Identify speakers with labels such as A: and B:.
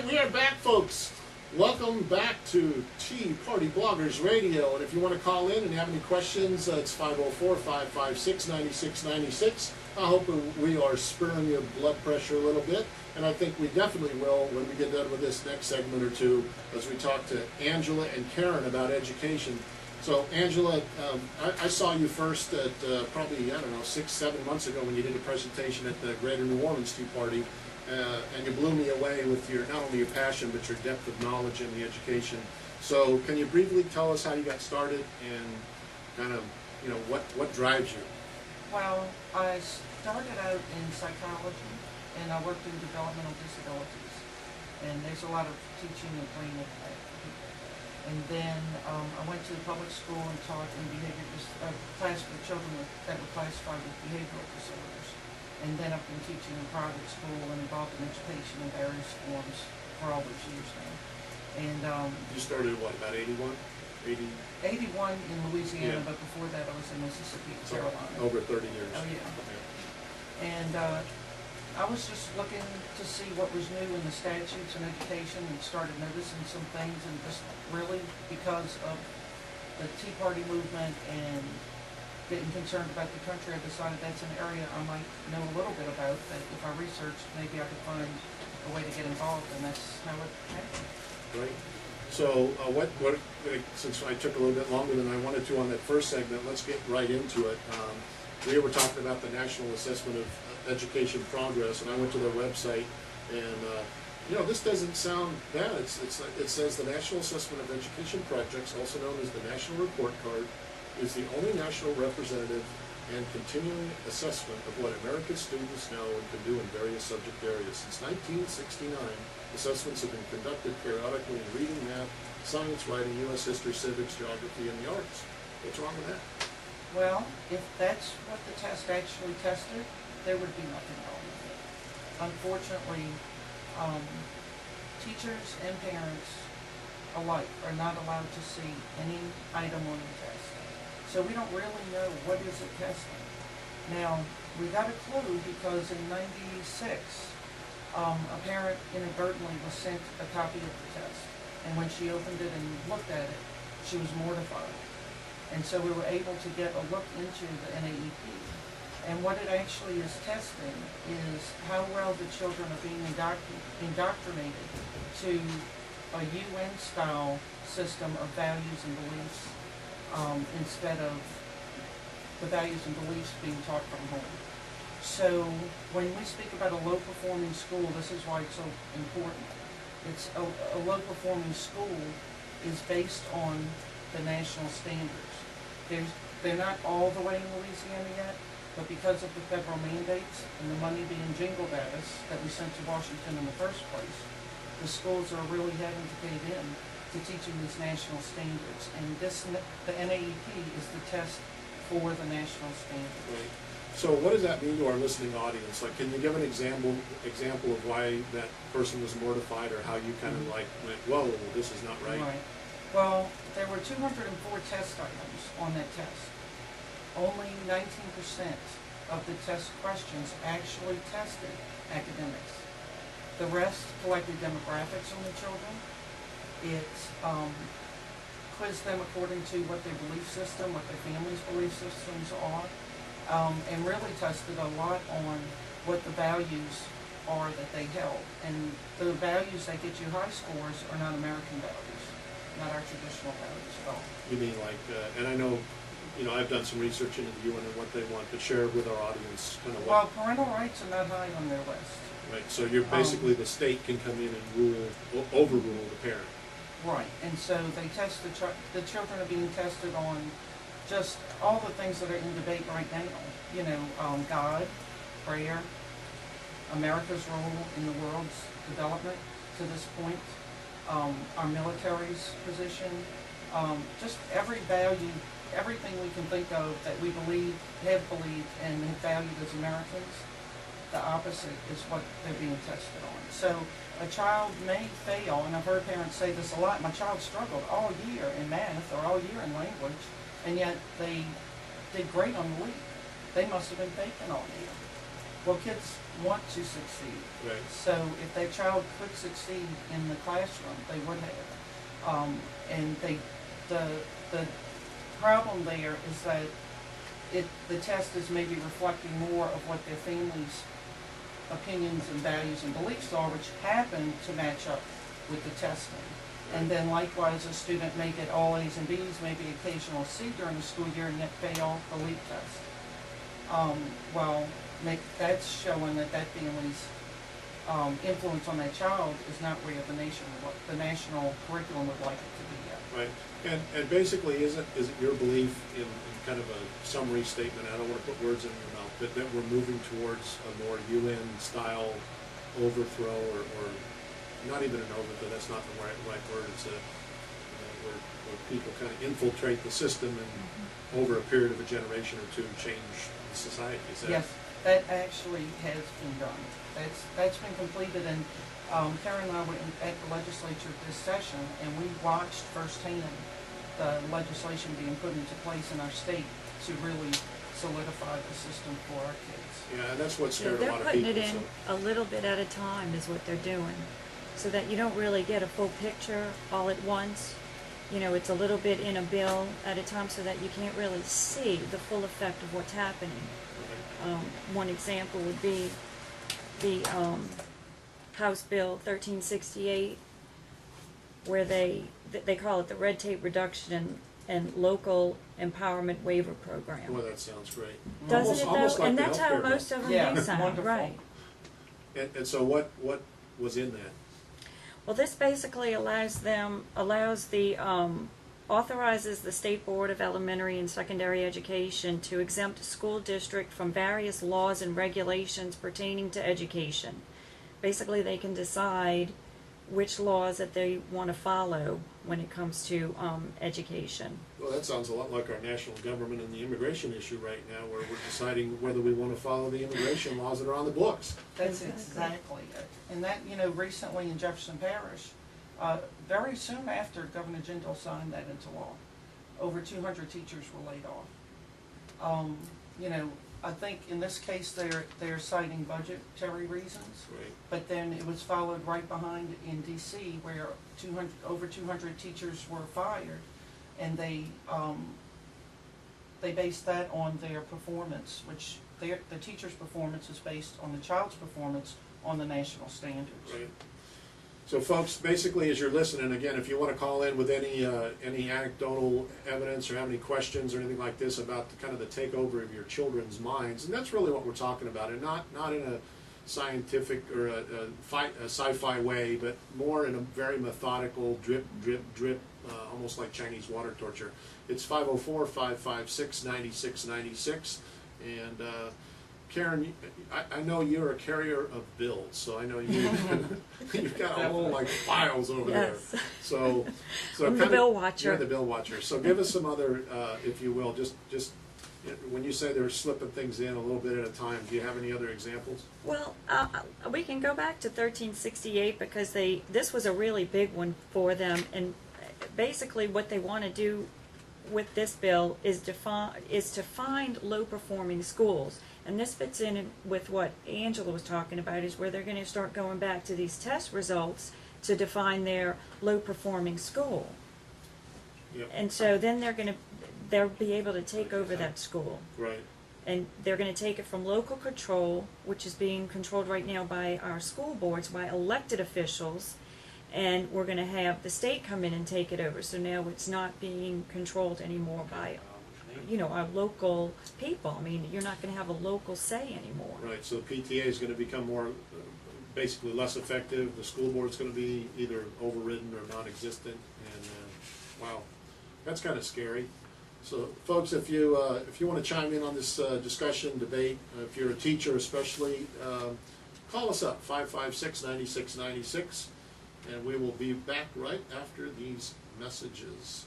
A: we are back, folks. Welcome back to Tea Party Bloggers Radio. And if you want to call in and have any questions, it's 504-556-9696. I hope we are sparing your blood pressure a little bit. And I think we definitely will when we get done with this next segment or two as we talk to Angela and Karen about education. So, Angela, I saw you first at probably, 6-7 months ago when you did a presentation at the Greater New Orleans Tea Party. And you blew me away with your not only your passion but your depth of knowledge in the education. So can you briefly tell us how you got started and kind of what drives you?
B: Well, I started out in psychology and I worked in developmental disabilities, and there's a lot of teaching and training of people. And then I went to the public school and taught in class for children that were classified with behavioral disorders. And then I've been teaching in private school and involved in education in various forms for all those years now. And
A: you started what, about 81?
B: 81 in Louisiana, yeah. But before that I was in Mississippi and Carolina.
A: Over 30 years.
B: Oh yeah. Okay. And I was just looking to see what was new in the statutes and education, and started noticing some things, and just really because of the Tea Party movement and getting concerned about the country, I decided that's an area I might know a little bit about, that if I researched, maybe I could find a way to get involved, and that's how it happened.
A: Right. So since I took a little bit longer than I wanted to on that first segment, let's get right into it. We were talking about the National Assessment of Education Progress, and I went to their website, and this doesn't sound bad. It says the National Assessment of Education Projects, also known as the National Report Card, is the only national representative and continuing assessment of what America's students know and can do in various subject areas. Since 1969, assessments have been conducted periodically in reading, math, science, writing, U.S. history, civics, geography, and the arts. What's wrong with that?
B: Well, if that's what the test actually tested, there would be nothing wrong with it. Unfortunately, teachers and parents alike are not allowed to see any item on the test. So we don't really know what is it testing. Now, we got a clue because in '96, a parent inadvertently was sent a copy of the test. And when she opened it and looked at it, she was mortified. And so we were able to get a look into the NAEP. And what it actually is testing is how well the children are being indoctrinated to a UN-style system of values and beliefs, instead of the values and beliefs being taught from home. So when we speak about a low-performing school, this is why it's so important. It's a low-performing school is based on the national standards. They're not all the way in Louisiana yet, but because of the federal mandates and the money being jingled at us that we sent to Washington in the first place, the schools are really having to cave in to teaching these national standards, and the NAEP is the test for the national standards.
A: Right. So what does that mean to our listening audience? Like, can you give an example of why that person was mortified, or how you kind of went, whoa, this is not right?
B: Right. Well, there were 204 test items on that test. Only 19% of the test questions actually tested academics. The rest collected demographics on the children. It quizzed them according to what their belief system, what their family's belief systems are, and really tested a lot on what the values are that they held. And the values that get you high scores are not American values, not our traditional values at all.
A: You mean like, and I know, I've done some research into the UN and what they want, but share with our audience kind of what.
B: Well, parental rights are not high on their list.
A: Right, so you're basically the state can come in and overrule the parent.
B: Right, and so they test the children are being tested on just all the things that are in debate right now. God, prayer, America's role in the world's development to this point, our military's position, just every value, everything we can think of that we have believed, and have valued as Americans. The opposite is what they're being tested on. So a child may fail, and I've heard parents say this a lot, my child struggled all year in math or all year in language, and yet they did great on the leap. They must have been faking all year. Well, kids want to succeed.
A: Right.
B: So if their child could succeed in the classroom, they would have. And the problem there is that the test is maybe reflecting more of what their family's opinions and values and beliefs are, which happen to match up with the testing. And then likewise, a student may get all A's and B's, maybe occasional C during the school year, and yet fail the LEAP test. That's showing that family's influence on that child is not where the national curriculum would like it to be at.
A: Right. And basically, is it your belief in kind of a summary statement, I don't want to put words in your mouth, but that we're moving towards a more UN-style overthrow, or not even an overthrow, that's not the right word, it's where people kind of infiltrate the system and over a period of a generation or two change the society? Is that?
B: Yes, that actually has been done. That's been completed, and Karen and I were at the legislature this session, and we watched firsthand the legislation being put into place in our state to really solidify the system for our kids.
A: Yeah, and that's what scared a
C: They're
A: lot of
C: putting
A: people.
C: it in a little bit at a time is what they're doing, so that you don't really get a full picture all at once. You know, it's a little bit in a bill at a time so that you can't really see the full effect of what's happening. One example would be the House Bill 1368, where they call it the Red Tape Reduction and Local Empowerment Waiver Program.
A: Well, that sounds great.
C: Doesn't it
A: Almost
C: though?
A: like
C: And
A: the
C: that's how
A: healthcare bill.
C: most of them
B: Yeah,
C: do sound,
B: wonderful.
C: right?
A: And so what was in that?
C: Well, this basically authorizes the State Board of Elementary and Secondary Education to exempt a school district from various laws and regulations pertaining to education. Basically, they can decide which laws that they want to follow when it comes to education.
A: Well, that sounds a lot like our national government and the immigration issue right now, where we're deciding whether we want to follow the immigration laws that are on the books.
B: That's exactly it. And that, recently in Jefferson Parish, very soon after Governor Jindal signed that into law, over 200 teachers were laid off. I think in this case they're citing budgetary reasons,
A: Right.
B: but then it was followed right behind in DC where over 200 teachers were fired, and they based that on their performance, which the teacher's performance is based on the child's performance on the national standards.
A: Right. So folks, basically as you're listening, again, if you want to call in with any anecdotal evidence or have any questions or anything like this about kind of the takeover of your children's minds, and that's really what we're talking about, and not in a scientific or a sci-fi way, but more in a very methodical drip, drip, drip, almost like Chinese water torture. It's 504-556-9696, and Karen, I know you're a carrier of bills, so I know you've got a whole like files over
C: Yes.
A: there. So
C: I'm the bill watcher.
A: You're the bill watcher. So give us some other, if you will, just when you say they're slipping things in a little bit at a time. Do you have any other examples?
C: Well, we can go back to 1368 because this was a really big one for them, and basically what they want to do with this bill is to find low-performing schools. And this fits in with what Angela was talking about, is where they're going to start going back to these test results to define their low-performing school.
A: Yep.
C: And so then they'll be able to take over that school.
A: Right.
C: And they're going to take it from local control, which is being controlled right now by our school boards, by elected officials, and we're going to have the state come in and take it over. So now it's not being controlled anymore by our local people. I mean, you're not going to have a local say anymore.
A: Right, so the PTA is going to become more, basically less effective. The school board is going to be either overridden or non-existent, and wow, that's kind of scary. So, folks, if you want to chime in on this discussion, debate, if you're a teacher especially, call us up, 556-9696, and we will be back right after these messages.